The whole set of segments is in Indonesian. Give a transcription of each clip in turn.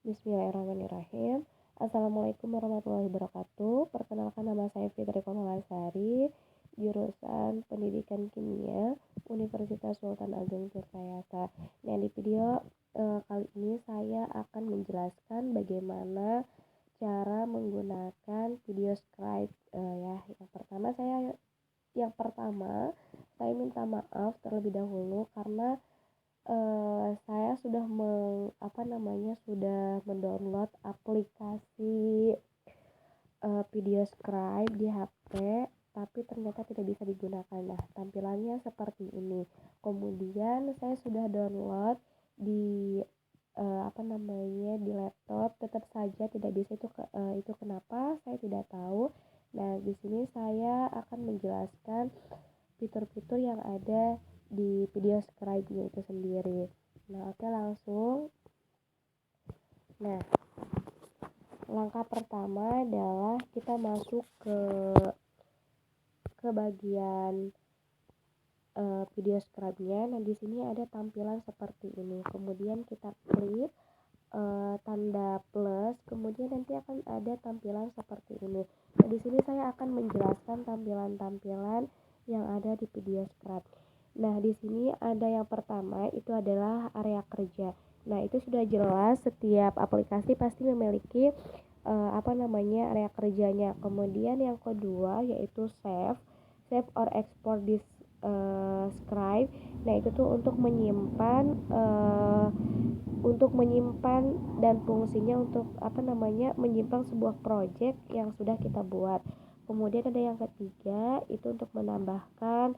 Bismillahirrahmanirrahim. Assalamualaikum warahmatullahi wabarakatuh. Perkenalkan, nama saya Fitri Komalasari, jurusan Pendidikan Kimia, Universitas Sultan Ageng Tirtayasa. Nah, di video kali ini saya akan menjelaskan bagaimana cara menggunakan video scribe ya. Yang pertama saya minta maaf terlebih dahulu karena saya sudah mendownload aplikasi video scribe di HP, tapi ternyata tidak bisa digunakan. Nah, tampilannya seperti ini. Kemudian saya sudah download di di laptop, tetap saja tidak bisa. Itu kenapa? Saya tidak tahu. Nah, di sini saya akan menjelaskan fitur-fitur yang ada di video scribe-nya itu sendiri. Nah, oke, langsung. Nah, langkah pertama adalah kita masuk ke bagian video scribe-nya. Nah, di sini ada tampilan seperti ini. Kemudian kita klik tanda plus, kemudian nanti akan ada tampilan seperti ini. Nah, di sini saya akan menjelaskan tampilan-tampilan yang ada di video scribe. Nah, di sini ada yang pertama, itu adalah area kerja. Nah, itu sudah jelas, setiap aplikasi pasti memiliki area kerjanya. Kemudian yang kedua yaitu save or export this scribe. Nah, itu tuh untuk menyimpan dan fungsinya untuk menyimpan sebuah project yang sudah kita buat. Kemudian ada yang ketiga, itu untuk menambahkan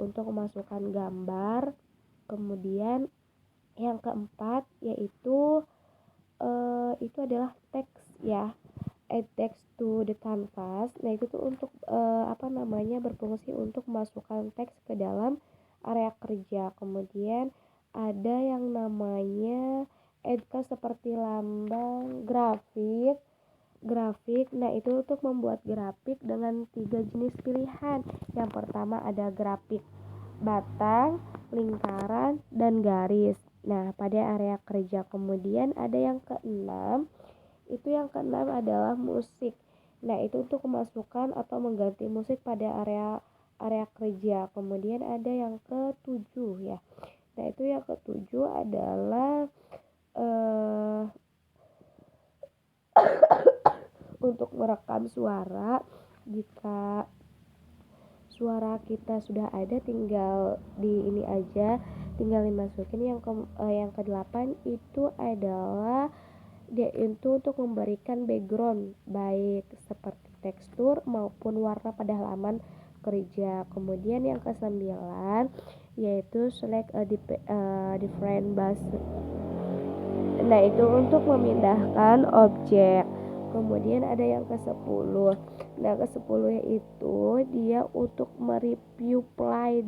untuk memasukkan gambar. Kemudian yang keempat yaitu itu adalah teks ya, add text to the canvas. Nah, itu tuh untuk berfungsi untuk memasukkan teks ke dalam area kerja. Kemudian ada yang namanya add text seperti lambang, grafik. Nah, itu untuk membuat grafik dengan 3 jenis pilihan. Yang pertama ada grafik batang, lingkaran, dan garis. Nah, pada area kerja. Kemudian ada yang keenam. Yang keenam adalah musik. Nah, itu untuk memasukkan atau mengganti musik pada area kerja. Kemudian ada yang ketujuh ya. Nah, itu yang ketujuh adalah untuk merekam suara. Jika suara kita sudah ada, tinggal dimasukin. Yang kedelapan itu adalah dia itu untuk memberikan background, baik seperti tekstur maupun warna pada halaman kerja. Kemudian yang kesembilan yaitu select a different base. Nah, itu untuk memindahkan objek. Kemudian ada yang ke-10. Nah, ke-10 itu dia untuk mereview play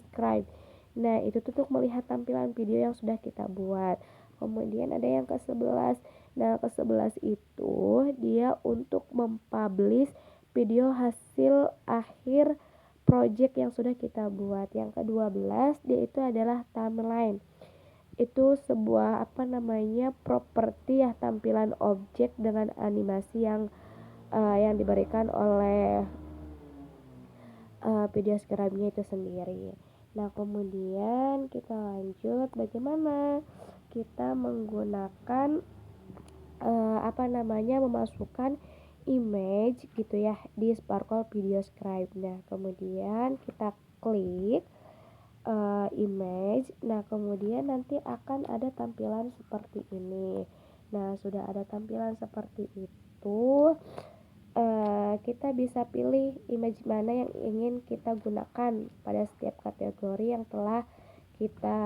scribe. Nah, itu tuh untuk melihat tampilan video yang sudah kita buat. Kemudian ada yang ke-11. Nah, ke-11 itu dia untuk mempublish video hasil akhir project yang sudah kita buat. Yang ke-12 dia itu adalah timeline. Itu sebuah properti ya, tampilan objek dengan animasi yang diberikan oleh video scribe-nya itu sendiri. Nah, kemudian kita lanjut bagaimana kita menggunakan memasukkan image gitu ya di Sparkle Video Scribe. Nah, kemudian kita klik image. Nah, kemudian nanti akan ada tampilan seperti ini. Nah, sudah ada tampilan seperti itu, kita bisa pilih image mana yang ingin kita gunakan pada setiap kategori yang telah kita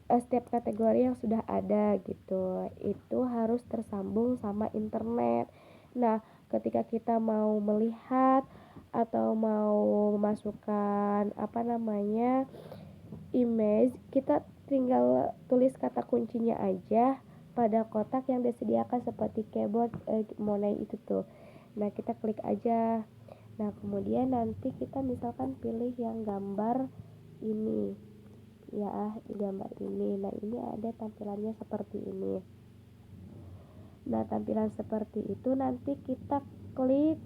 setiap kategori yang sudah ada gitu. Itu harus tersambung sama internet. Nah, ketika kita mau melihat atau mau memasukkan image, kita tinggal tulis kata kuncinya aja pada kotak yang disediakan seperti keyboard Monai itu tuh. Nah, kita klik aja. Nah, kemudian nanti kita misalkan pilih yang gambar ini. ya di gambar ini. Nah ini ada tampilannya seperti ini. Nah tampilan seperti itu nanti kita klik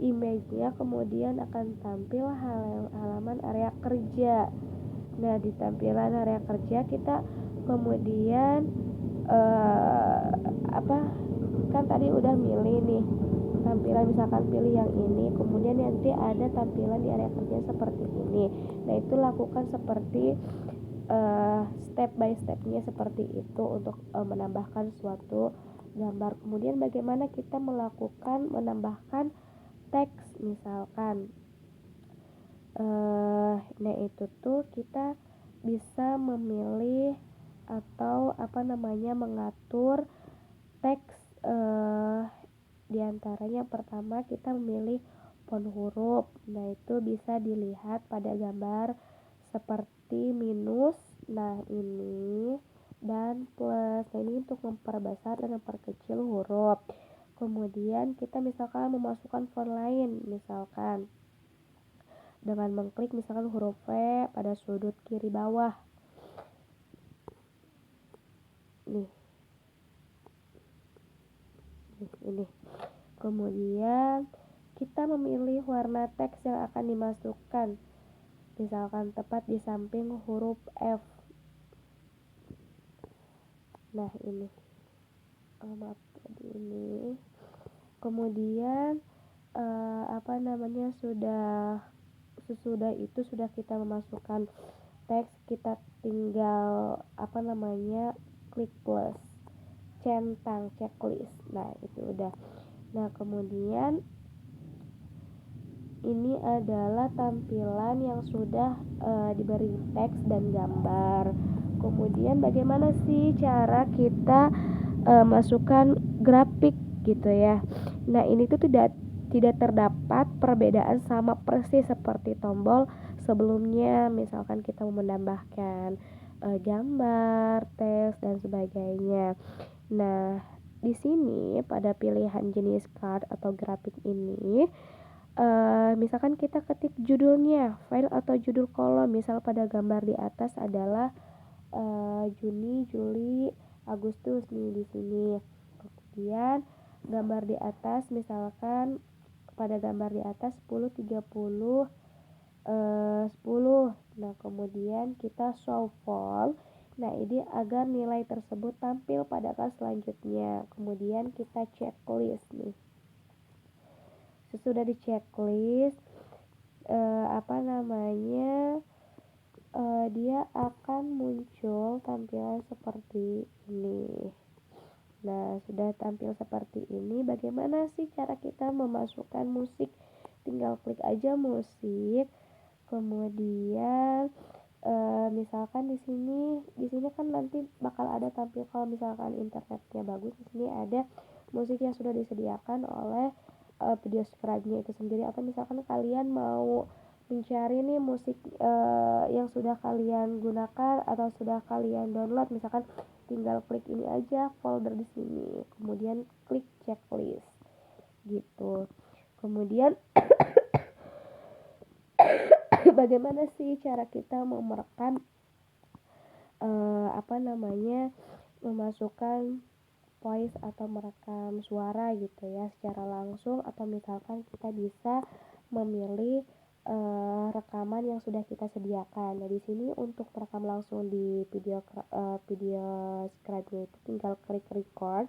image-nya, kemudian akan tampil halaman area kerja. Nah di tampilan area kerja kita kemudian kan tadi udah milih nih tampilan, misalkan pilih yang ini, kemudian nanti ada tampilan di area kerja seperti ini. Nah itu lakukan seperti step by stepnya seperti itu untuk menambahkan suatu gambar. Kemudian bagaimana kita menambahkan teks misalkan nah itu tuh kita bisa memilih atau mengatur teks diantaranya pertama kita memilih font huruf. Nah itu bisa dilihat pada gambar seperti minus, nah ini, dan plus. Nah ini untuk memperbesar dan memperkecil huruf. Kemudian kita misalkan memasukkan font lain, misalkan dengan mengklik misalkan huruf V pada sudut kiri bawah nih ini. Kemudian kita memilih warna teks yang akan dimasukkan, misalkan tepat di samping huruf F. Nah ini ini. Kemudian sesudah itu sudah kita memasukkan teks, kita tinggal klik plus, centang checklist. Nah itu udah. Nah kemudian ini adalah tampilan yang sudah diberi teks dan gambar. Kemudian bagaimana sih cara kita masukkan grafik gitu ya. Nah ini tuh tidak terdapat perbedaan sama persis seperti tombol sebelumnya. Misalkan kita mau menambahkan gambar, teks dan sebagainya. Nah di sini pada pilihan jenis card atau grafik ini misalkan kita ketik judulnya, file atau judul kolom. Misal pada gambar di atas adalah Juni, Juli, Agustus nih di sini. Kemudian gambar di atas misalkan pada gambar di atas 10, 30, 10. Nah kemudian kita show font. Nah ini agar nilai tersebut tampil pada kelas selanjutnya. Kemudian kita checklist nih. Sesudah di checklist dia akan muncul tampilan seperti ini. Nah sudah tampil seperti ini, bagaimana sih cara kita memasukkan musik? Tinggal klik aja musik, kemudian misalkan di sini kan nanti bakal ada tampil, kalau misalkan internetnya bagus, di sini ada musik yang sudah disediakan oleh video scribe-nya itu sendiri. Atau misalkan kalian mau mencari nih musik yang sudah kalian gunakan atau sudah kalian download, misalkan tinggal klik ini aja folder di sini, kemudian klik checklist gitu. Kemudian bagaimana sih cara kita merekam memasukkan voice atau merekam suara gitu ya secara langsung, atau misalkan kita bisa memilih rekaman yang sudah kita sediakan. Nah di sini untuk merekam langsung di video scribe-nya itu tinggal klik record,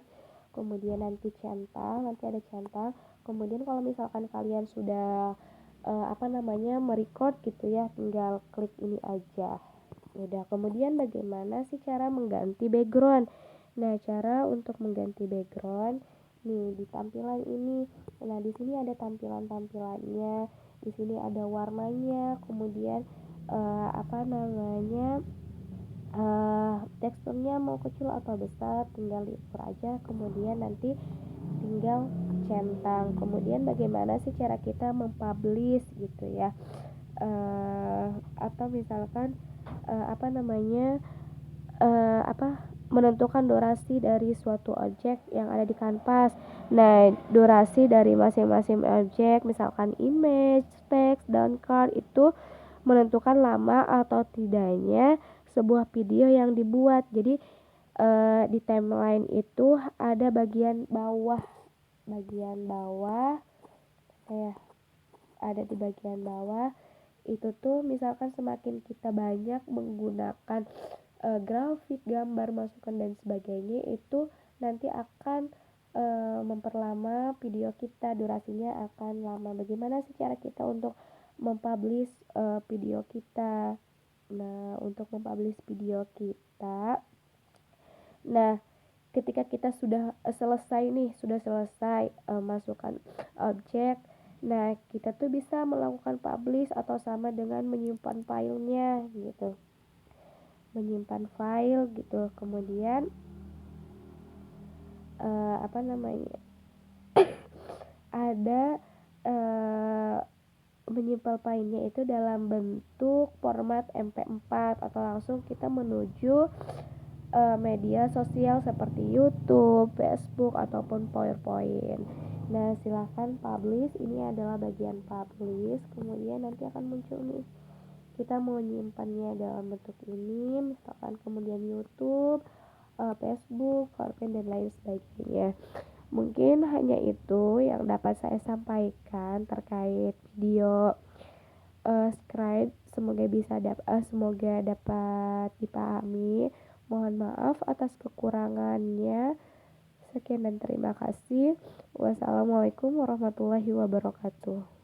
kemudian nanti ada centang. Kemudian kalau misalkan kalian sudah merecord gitu ya, tinggal klik ini aja. Udah. Kemudian bagaimana sih cara mengganti background? Nah, cara untuk mengganti background nih di tampilan ini. Nah, di sini ada tampilannya. Di sini ada warnanya, kemudian teksturnya mau kecil atau besar, tinggal diukur aja. Kemudian nanti tinggal centang. Kemudian bagaimana sih cara kita mempublish gitu ya? Atau misalkan menentukan durasi dari suatu objek yang ada di kanvas. Nah, durasi dari masing-masing objek, misalkan image, text, dan card itu menentukan lama atau tidaknya sebuah video yang dibuat. Jadi di timeline itu ada bagian bawah ya, ada di bagian bawah itu tuh misalkan semakin kita banyak menggunakan grafik, gambar, masukan dan sebagainya, itu nanti akan memperlama video kita, durasinya akan lama. Bagaimana sih cara kita untuk mempublish video kita? Nah, untuk mempublish video kita, nah ketika kita sudah selesai masukkan objek, nah kita tuh bisa melakukan publish atau sama dengan menyimpan filenya gitu, menyimpan file gitu. Kemudian apa namanya, ada menyimpan filenya itu dalam bentuk format MP4 atau langsung kita menuju media sosial seperti YouTube, Facebook ataupun PowerPoint. Nah, silahkan publish. Ini adalah bagian publish. Kemudian nanti akan muncul nih, kita mau menyimpannya dalam bentuk ini, misalkan kemudian YouTube, Facebook, PowerPoint dan lain sebagainya. Mungkin hanya itu yang dapat saya sampaikan terkait video scribe. Semoga dapat dipahami. Mohon maaf atas kekurangannya. Sekian dan terima kasih. Wassalamualaikum warahmatullahi wabarakatuh.